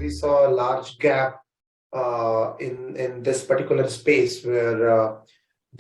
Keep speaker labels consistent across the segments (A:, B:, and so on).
A: we saw a large gap in this particular space where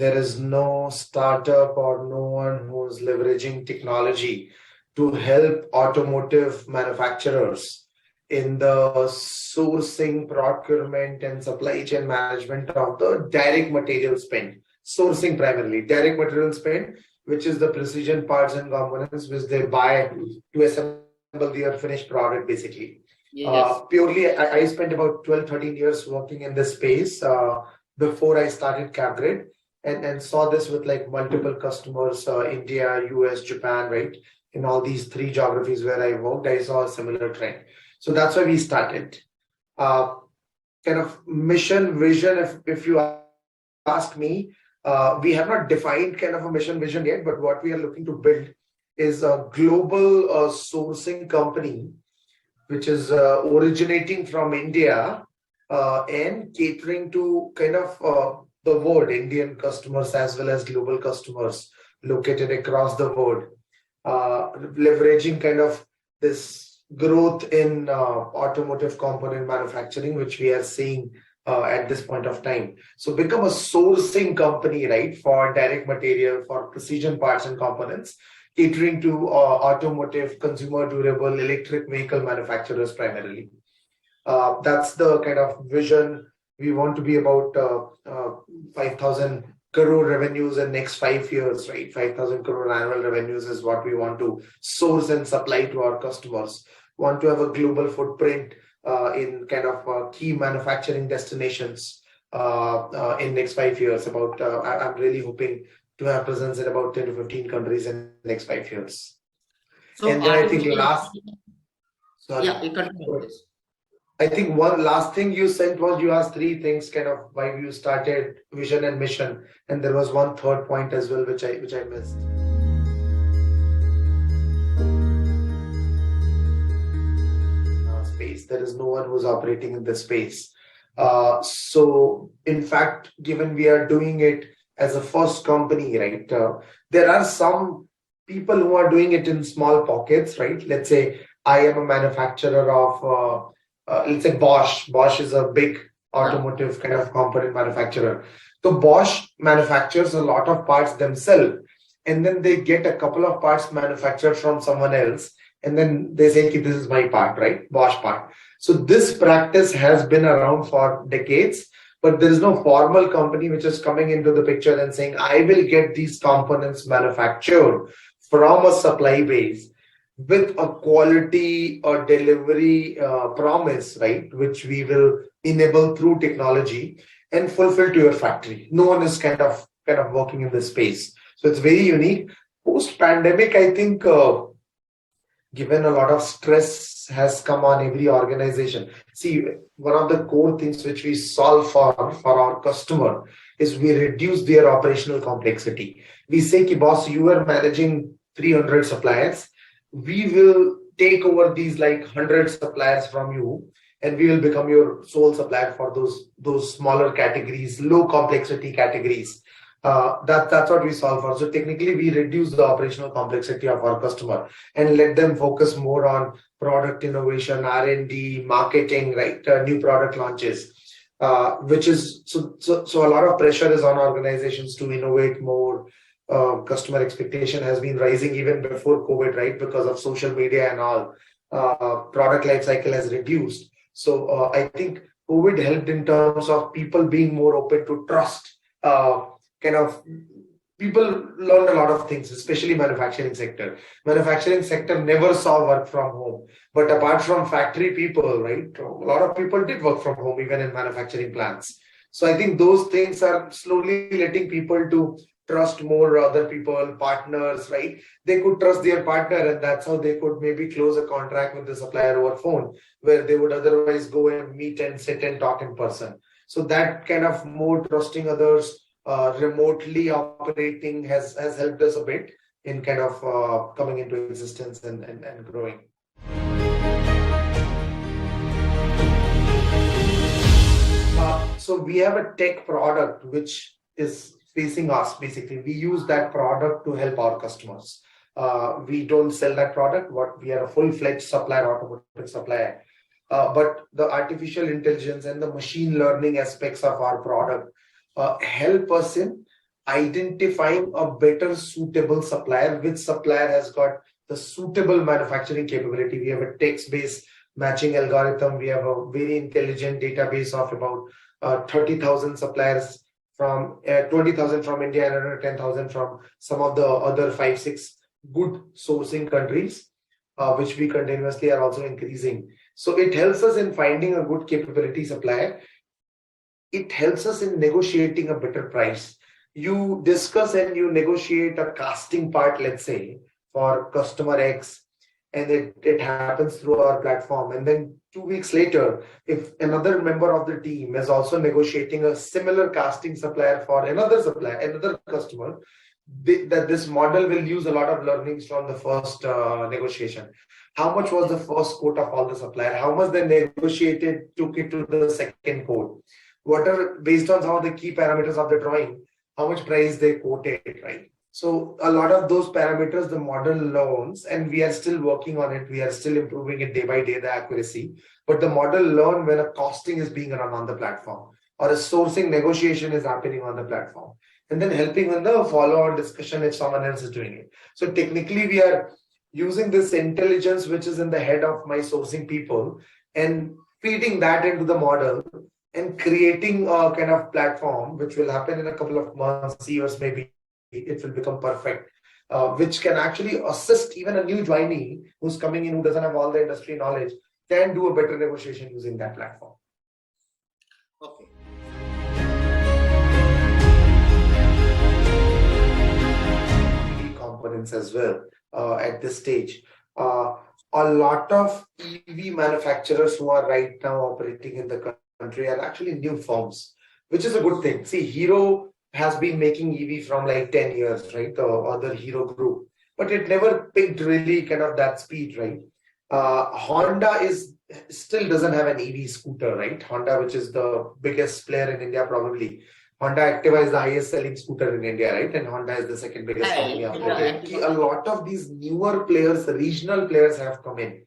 A: there is no startup or no one who's leveraging technology to help automotive manufacturers in the sourcing, procurement, and supply chain management of the direct material spend. Sourcing primarily, direct material spend, which is the precision parts and components which they buy to assemble their finished product, basically.
B: Yes.
A: Purely, I spent about 12, 13 years working in this space before I started CapGrid and saw this with like multiple customers, India, US, Japan, right? In all these three geographies where I worked, I saw a similar trend. So that's why we started. Kind of mission, vision, if you ask me, we have not defined kind of a mission, vision yet, but what we are looking to build is a global sourcing company which is originating from India and catering to kind of the world, Indian customers as well as global customers located across the world, leveraging kind of this growth in automotive component manufacturing, which we are seeing at this point of time. So become a sourcing company, right, for direct material, for precision parts and components, catering to automotive, consumer durable, electric vehicle manufacturers primarily. That's the kind of vision. We want to be about 5,000 crore revenues in next 5 years, right? 5,000 crore annual revenues is what we want to source and supply to our customers. Want to have a global footprint in kind of key manufacturing destinations in next 5 years. About I'm really hoping to have presence in about 10 to 15 countries in the next 5 years.
B: So
A: and then I think last, sorry,
B: yeah, you continue this.
A: I think one last thing you said was you asked three things kind of why you started vision and mission, and there was one third point as well which I missed. Space. There is no one who's operating in this space. So in fact, given we are doing it as a first company, right? There are some people who are doing it in small pockets, right? Let's say I am a manufacturer of, let's say Bosch. Bosch is a big automotive kind of component manufacturer. So Bosch manufactures a lot of parts themselves, and then they get a couple of parts manufactured from someone else, and then they say, this is my part, right? Bosch part. So this practice has been around for decades, but there is no formal company which is coming into the picture and saying, I will get these components manufactured from a supply base with a quality or delivery promise, right? Which we will enable through technology and fulfill to your factory. No one is kind of working in this space. So it's very unique. Post-pandemic, I think, given a lot of stress has come on every organization. See, one of the core things which we solve for our customer is we reduce their operational complexity. We say, ki, boss, you are managing 300 suppliers. We will take over these like 100 suppliers from you, and we will become your sole supplier for those smaller categories, low complexity categories. That's what we solve for. So technically, we reduce the operational complexity of our customer and let them focus more on product innovation, R&D, marketing, right? New product launches, which is so a lot of pressure is on organizations to innovate more. Customer expectation has been rising even before COVID, right? Because of social media and all. Product life cycle has reduced. So I think COVID helped in terms of people being more open to trust. Kind of people learned a lot of things, especially manufacturing sector. Manufacturing sector never saw work from home, but apart from factory people, right, a lot of people did work from home even in manufacturing plants. So I think those things are slowly letting people to trust more other people, partners, right? They could trust their partner, and that's how they could maybe close a contract with the supplier over phone, where they would otherwise go and meet and sit and talk in person. So that kind of more trusting others, remotely operating has helped us a bit in kind of coming into existence and growing. So we have a tech product which is facing us. Basically, we use that product to help our customers. We don't sell that product. We are a full-fledged supplier, automotive supplier. but the artificial intelligence and the machine learning aspects of our product help us in identifying a better suitable supplier. Which supplier has got the suitable manufacturing capability? We have a text-based matching algorithm. We have a very intelligent database of about 30,000 suppliers from 20,000 from India and another 10,000 from some of the other 5, 6 good sourcing countries, which we continuously are also increasing. So it helps us in finding a good capability supplier. It helps us in negotiating a better price. You discuss and you negotiate a casting part, let's say, for customer X, and it happens through our platform. And then 2 weeks later, if another member of the team is also negotiating a similar casting supplier for another supplier, another customer, that this model will use a lot of learnings from the first negotiation. How much was the first quote of all the supplier? How much they negotiated, took it to the second quote? What are, based on some of the key parameters of the drawing, how much price they quoted, right? So a lot of those parameters the model learns, and we are still working on it. We are still improving it day by day, the accuracy. But the model learn when a costing is being run on the platform or a sourcing negotiation is happening on the platform, and then helping on the follow-on discussion if someone else is doing it. So technically, we are using this intelligence which is in the head of my sourcing people and feeding that into the model and creating a kind of platform which will happen in a couple of months, years, maybe it will become perfect, which can actually assist even a new joinee who's coming in who doesn't have all the industry knowledge, can do a better negotiation using that platform.
B: Okay.
A: Components as well at this stage. A lot of EV manufacturers who are right now operating in the country are actually new firms, which is a good thing. See, Hero has been making EV from like 10 years, right? The other Hero group, but it never picked really kind of that speed, right? Honda is still doesn't have an EV scooter, right? Honda, which is the biggest player in India, probably. Honda Activa is the highest selling scooter in India, right? And Honda is the second biggest company out there. A lot of these newer players, regional players have come in.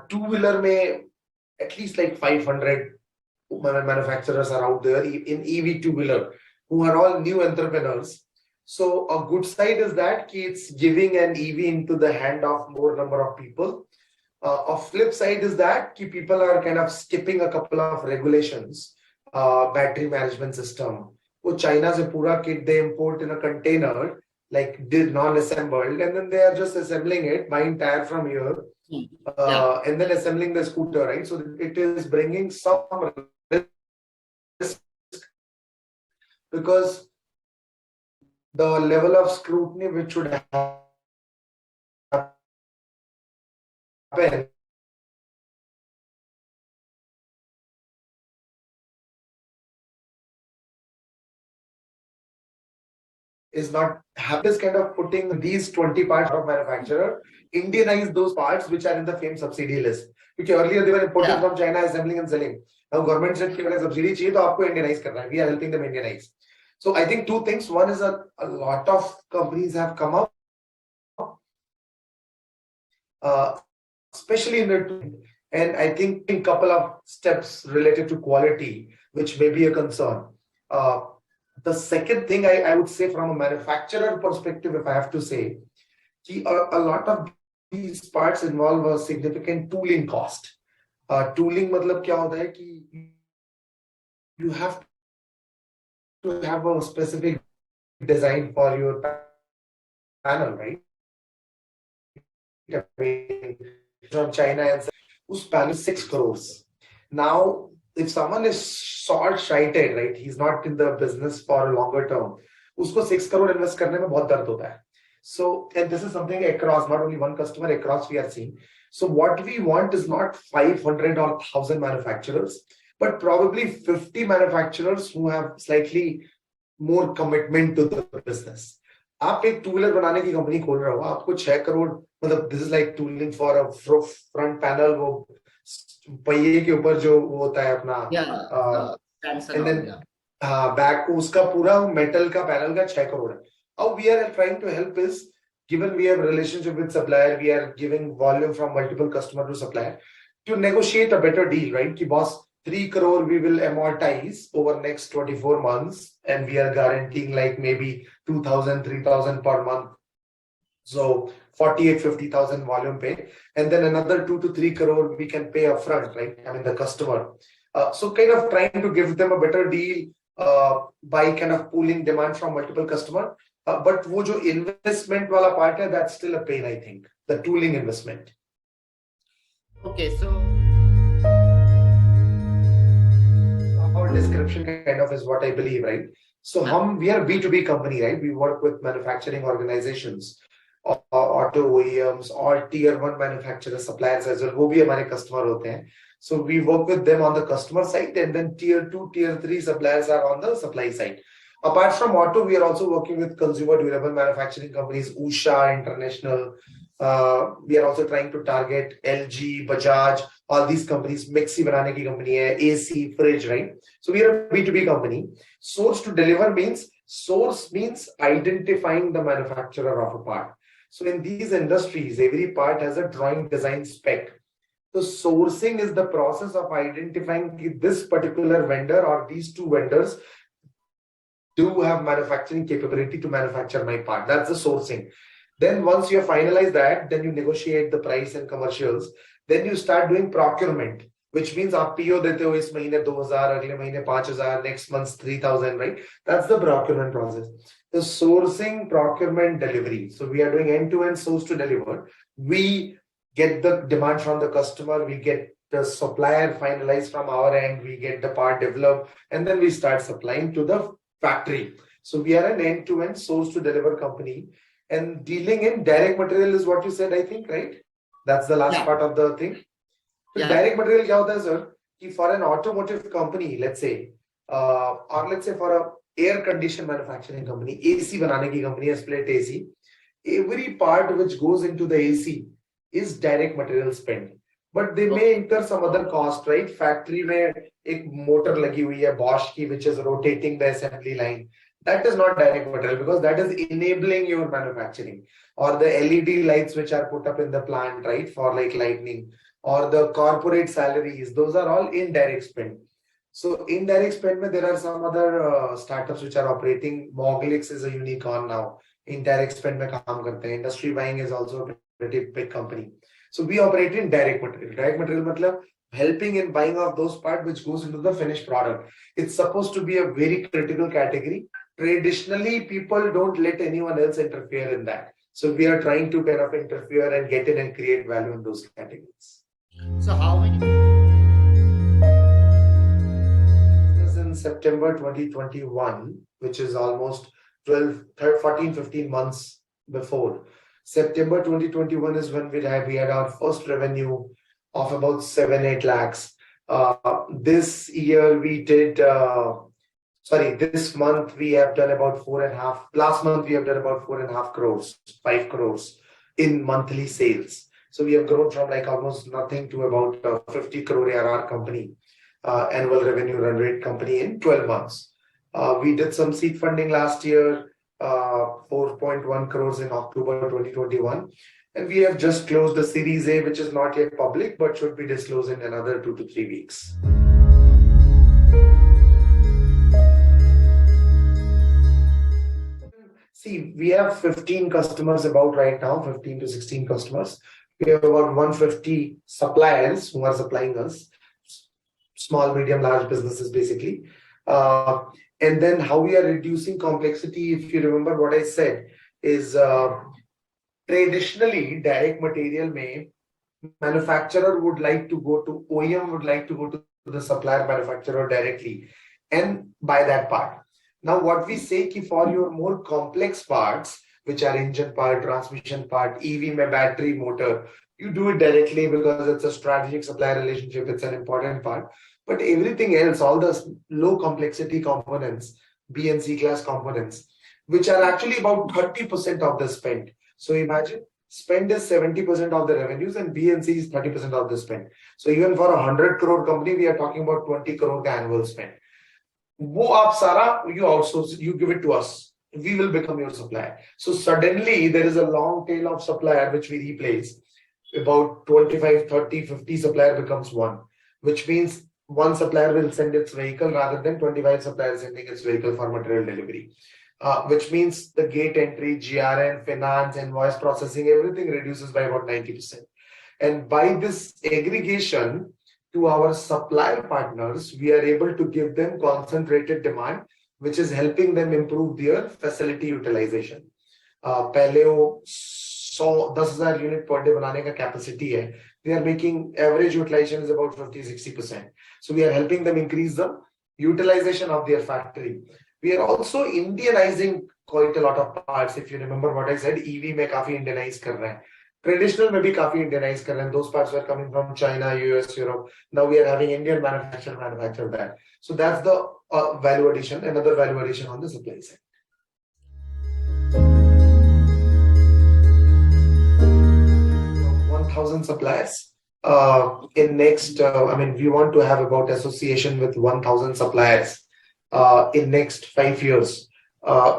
A: Two-wheeler may at least like 500 manufacturers are out there in EV two-wheeler who are all new entrepreneurs. So a good side is that it's giving an EV into the hand of more number of people. A flip side is that people are kind of skipping a couple of regulations. Battery management system. वो China से पूरा kit they import in a container, like did non-assembled, and then they are just assembling it, buying tire from here, and then assembling the scooter, right? So it is bringing some risk because the level of scrutiny which should happen is not happy. Is kind of putting these 20 parts of manufacturer, Indianize those parts which are in the FAME subsidy list. Because earlier they were importing from China, assembling and selling. Now government said कि अगर subsidy चाहिए तो आपको Indianize करना है. We are helping them Indianize. So I think two things. One is a lot of companies have come up, especially in the, and I think a couple of steps related to quality, which may be a concern. The second thing I would say from a manufacturer perspective, if I have to say, a lot of these parts involve a significant tooling cost. Tooling मतलब क्या होता है कि you have to have a specific design for your panel, right? From China and us panel 6 crores. Now, if someone is short-sighted, right, he's not in the business for a longer term, उसको 6 crore invest करने में बहुत दर्द होता है. So, and this is something across, not only one customer, across we are seeing. So what we want is not 500 or 1,000 manufacturers, but probably 50 manufacturers who have slightly more commitment to the business. आप एक two wheeler बनाने की company खोल रहे हो, आपको 6 करोड़, मतलब this is like tooling for a front panel, वो पहिए के ऊपर जो वो होता है अपना, एंड देन बैक को उसका पूरा मेटल का पैनल का 6 करोड़ है. How we are trying to help is, given we have relationship with supplier, we are giving volume from multiple customer to supplier. to negotiate a better deal, right? Ki boss, 3 crore we will amortize over next 24 months, and we are guaranteeing like maybe 2,000, 3,000 per month. So 48, 50,000 volume pay, and then another 2 to 3 crore we can pay upfront, right? I mean, the customer. So kind of trying to give them a better deal by kind of pooling demand from multiple customer. But wo jo investment wala part hai, that's still a pain, I think. The tooling investment.
B: Okay, so
A: Our description kind of is what I believe, right? So we are a B2B company, right? We work with manufacturing organizations, auto OEMs or tier 1 manufacturer suppliers as well. वो भी हमारे customer होते हैं. So we work with them on the customer side, and then tier 2, tier 3 suppliers are on the supply side. Apart from auto, we are also working with consumer durable manufacturing companies, Usha International. We are also trying to target LG, Bajaj, all these companies. Mixi बनाने की company है, AC, fridge, right? So we are a B2B company. Source to deliver means identifying the manufacturer of a part. So in these industries, every part has a drawing design spec. So sourcing is the process of identifying this particular vendor or these two vendors do have manufacturing capability to manufacture my part. That's the sourcing. Then once you have finalized that, then you negotiate the price and commercials. Then you start doing procurement, which means आप PO देते हो इस महीने 2,000, अगले महीने 5,000, next month 3,000, right? That's the procurement process. The sourcing, procurement, delivery. So we are doing end-to-end source to deliver. We get the demand from the customer, we get the supplier finalized from our end, we get the part developed, and then we start supplying to the factory. So we are an end-to-end source to deliver company, and dealing in direct material is what you said, I think, right? That's the last part of the thing. So direct material क्या होता है sir? कि for an automotive company, let's say, or let's say for a air condition manufacturing company, AC बनाने की company है, split AC, every part which goes into the AC is direct material spend. But they may incur some other cost, right? Factory में एक motor लगी हुई है Bosch की, which is rotating the assembly line. That is not direct material because that is enabling your manufacturing. Or the LED lights which are put up in the plant, right? For like lighting, or the corporate salaries, those are all indirect spend. So indirect spend, there are some other startups which are operating. Moglix is a unicorn now. Indirect spend में काम करते हैं. Industry Buying is also a pretty big company. So we operate in direct material. Direct material मतलब helping in buying of those parts which goes into the finished product. It's supposed to be a very critical category. Traditionally, people don't let anyone else interfere in that. So we are trying to kind of interfere and get in and create value in those categories.
B: So how many?
A: In September 2021, which is almost 14, 15 months before. September 2021 is when we had our first revenue of about 7-8 lakhs. This year we did, this month we have done about 4.5. Last month we have done about 4.5 crores, 5 crores in monthly sales. So we have grown from like almost nothing to about 50 crore ARR company, annual revenue run rate company in 12 months. We did some seed funding last year, 4.1 crores in October 2021. And we have just closed the Series A, which is not yet public, but should be disclosed in another 2 to 3 weeks. See, we have 15 customers about right now, 15 to 16 customers. We have about 150 suppliers who are supplying us, small, medium, large businesses basically. And then how we are reducing complexity, if you remember what I said, is traditionally direct material may manufacturer would like to go to, OEM would like to go to the supplier manufacturer directly and buy that part. Now what we say ki for your more complex parts, which are engine part, transmission part, EV mein battery, motor, you do it directly because it's a strategic supplier relationship, it's an important part. But everything else, all the low complexity components, B and C class components, which are actually about 30% of the spend. So imagine spend is 70% of the revenues and B and C is 30% of the spend. So even for 100 crore company, we are talking about 20 crore annual spend. वो आप सारा you outsource, you give it to us. We will become your supplier. So suddenly there is a long tail of supplier which we replace. about 25, 30, 50 supplier becomes one, which means one supplier will send its vehicle rather than 25 suppliers sending its vehicle for material delivery. Which means the gate entry, GRN, finance, invoice processing, everything reduces by about 90%. And by this aggregation to our supply partners, we are able to give them concentrated demand, which is helping them improve their facility utilization. पहले वो 100-10,000 unit per day बनाने का capacity है, they are making average utilization is about 50-60%. So we are helping them increase the utilization of their factory. We are also Indianizing quite a lot of parts. If you remember what I said, EV में काफी Indianize कर रहे हैं, traditional में भी काफी Indianize कर रहे हैं. Those parts were coming from China, US, Europe. Now we are having Indian manufacture that. So that's the value addition, another value addition on the supply side. 1,000 suppliers. In next, we want to have about association with 1,000 suppliers in next 5 years.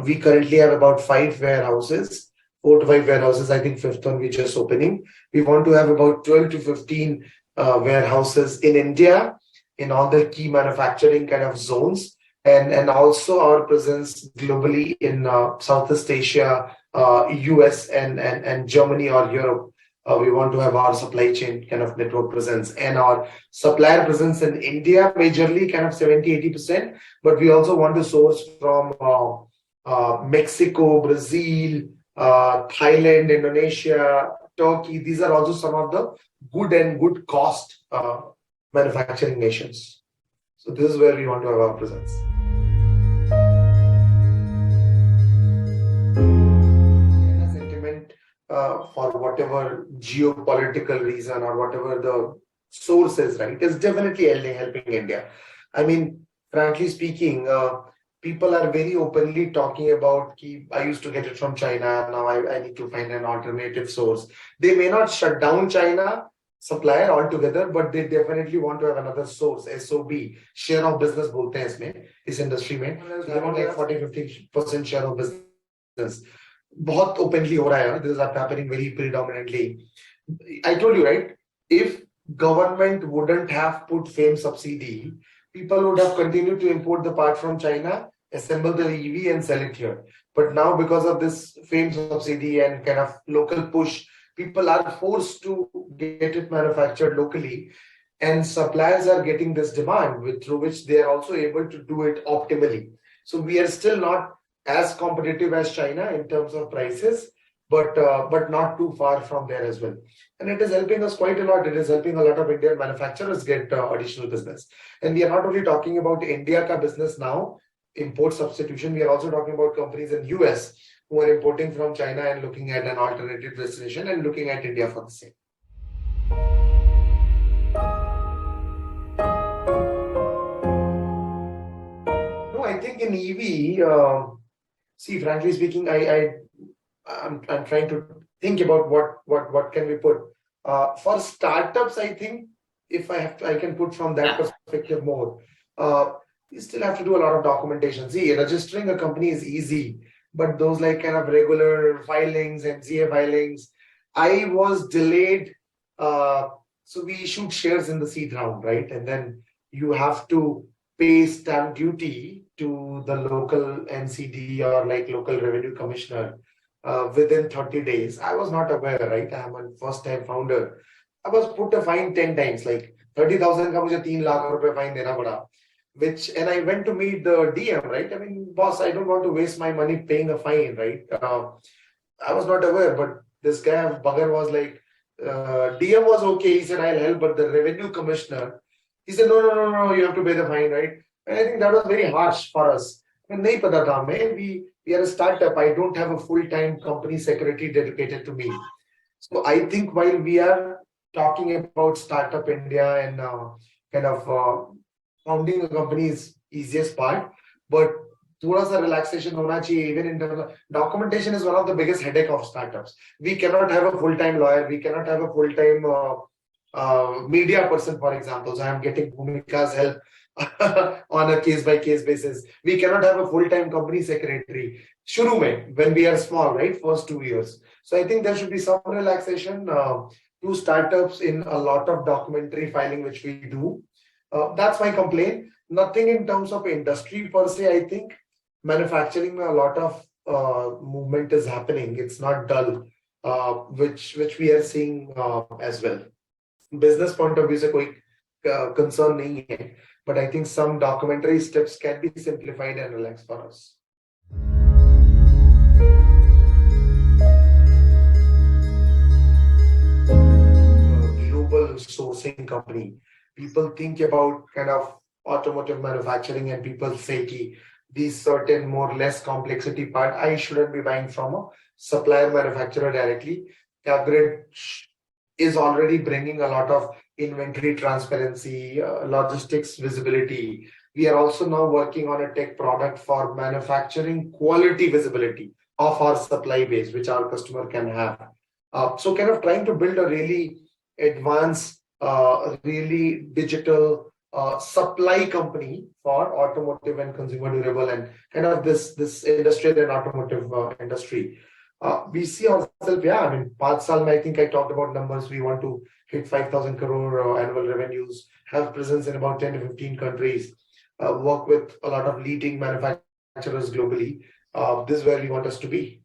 A: We currently have about 5 warehouses, 4 to 5 warehouses. I think 5th one we just opening. We want to have about 12 to 15 warehouses in India, in all the key manufacturing kind of zones, and also our presence globally in Southeast Asia, US, and Germany or Europe. We want to have our supply chain kind of network presence and our supplier presence in India, majorly kind of 70-80%. But we also want to source from Mexico, Brazil, Thailand, Indonesia, Turkey. These are also some of the good cost manufacturing nations. So this is where we want to have our presence. For whatever geopolitical reason or whatever the source is, right, is definitely helping India. I mean, frankly speaking, people are very openly talking about, I used to get it from China, now I need to find an alternative source. They may not shut down China supplier altogether, but they definitely want to have another source, SOB, share of business bolte hain isme, is industry mein. They want like 40-50% share of business. बहुत openly हो रहा है. This is happening very predominantly. I told you, right? If government wouldn't have put FAME subsidy, people would have continued to import the part from China, assemble the EV and sell it here. But now because of this FAME subsidy and kind of local push, people are forced to get it manufactured locally, and suppliers are getting this demand through which they are also able to do it optimally. So we are still not as competitive as China in terms of prices, but not too far from there as well. And it is helping us quite a lot. It is helping a lot of Indian manufacturers get additional business. And we are not only talking about India ka business now, import substitution, we are also talking about companies in US who are importing from China and looking at an alternative destination and looking at India for the same. No, I think in EV, see, frankly speaking, I'm trying to think about what can we put. For startups, I think if I can put from that perspective more. You still have to do a lot of documentation. See, registering a company is easy, but those like kind of regular filings, MCA filings, I was delayed. So we issued shares in the seed round, right? And then you have to pay stamp duty to the local NCD or like local revenue commissioner within 30 days. I was not aware, right? I'm a first time founder. I was put a fine 10 times, like 30,000 ka mujhe 3 lakh rupees fine dena pada. And I went to meet the DM, right? I mean, boss, I don't want to waste my money paying a fine, right? I was not aware, but this guy, Bugger, was like, DM was okay. He said, I'll help, but the revenue commissioner, he said, no, you have to pay the fine, right? And I think that was very harsh for us. Nahi pata tha main, we are a startup. I don't have a full-time company secretary dedicated to me. So I think while we are talking about Startup India and kind of founding a company is easiest part, but thoda sa relaxation hona chahiye. Even in terms of documentation is one of the biggest headache of startups. We cannot have a full-time lawyer. We cannot have a full-time media person, for example. So I am getting Bhumika's help on a case-by-case basis. We cannot have a full-time company secretary. Shuru mein, when we are small, right? First 2 years. So I think there should be some relaxation. to startups in a lot of documentary filing which we do. That's my complaint. Nothing in terms of industry per se. I think manufacturing a lot of movement is happening. It's not dull, which we are seeing as well. Business point of view से कोई concern नहीं है, but I think some documentary steps can be simplified and relaxed for us. Global sourcing company. People think about kind of automotive manufacturing and people say ki these certain more less complexity part, I shouldn't be buying from a supplier manufacturer directly. CapGrid is already bringing a lot of inventory transparency, logistics visibility. We are also now working on a tech product for manufacturing quality visibility of our supply base, which our customer can have. So kind of trying to build a really advanced, really digital supply company for automotive and consumer durable and kind of this industrial and automotive industry. We see ourselves, yeah, I mean, 5 saal, I think I talked about numbers. We want to hit 5,000 crore annual revenues, have presence in about 10 to 15 countries, work with a lot of leading manufacturers globally. This is where we want us to be.